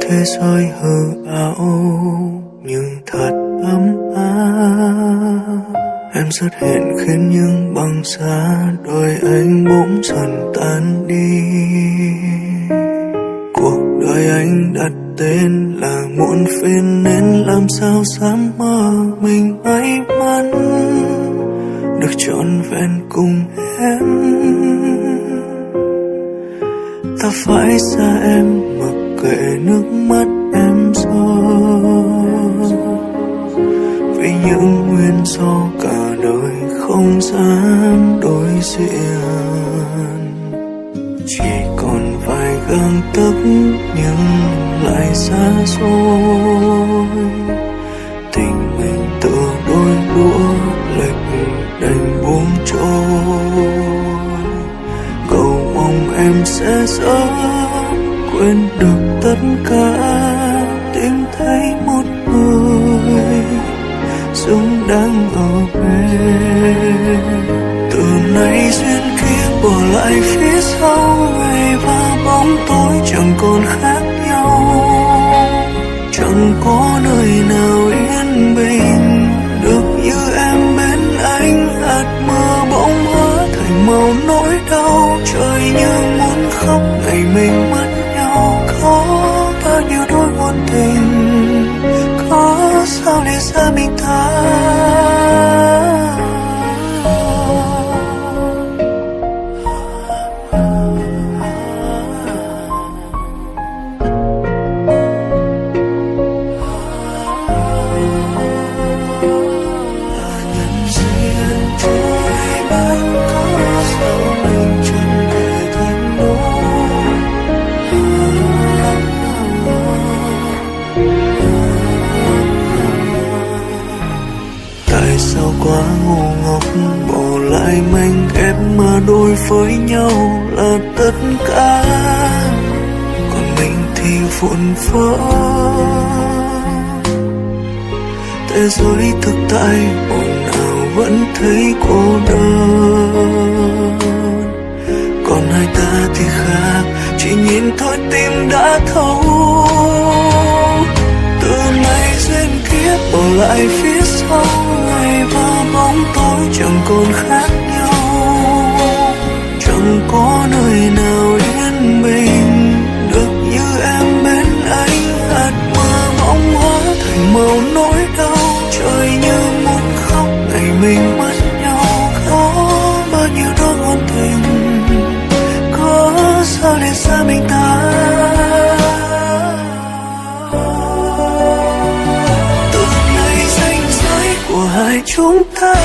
thế giới hư ảo nhưng thật ấm áp. Em xuất hiện khiến những băng giá đôi anh bỗng dần tan đi. Cuộc đời anh đặt tên là muộn phiền nên làm sao dám mơ mình may mắn được trọn vẹn cùng em. Ta phải xa em mặc kệ nước mắt em rơi, vì những nguyên do cả đời không dám đối diện. Chỉ còn vài gang tấc nhưng lại xa xôi, tình mình tựa đôi đũa lệch đành buông trôi. Cầu mong em sẽ sớm quên được tất cả, tìm thấy một người xứng đáng ở bên. Từ nay duyên kia bỏ lại phía sau, ngày và bóng tối chẳng còn khác nhau. Chẳng có nơi nào yên bình được như em bên anh. Hạt mưa bỗng hóa thành màu nỗi đau, trời như muốn khóc ngày mình mất nhau. Có bao nhiêu đôi ngôn tình, có sao để xa mình ta. Sao quá ngu ngốc bỏ lại mình ép mà đôi với nhau là tất cả, còn mình thì vụn vỡ. Thế giới thực tại ồn ào vẫn thấy cô đơn, còn hai ta thì khác, chỉ nhìn thôi tim đã thấu. Từ nay duyên kiếp bỏ lại phía sau, ngày và bóng tối chẳng còn khác nhau. Chẳng có nơi nào yên bình được như em bên anh. Hạt mưa bỗng hóa thành màu nỗi đau, trời như muốn khóc ngày mình mất nhau. Có bao nhiêu đôi ngôn tình, có sao để xa mình ta. Hai chúng ta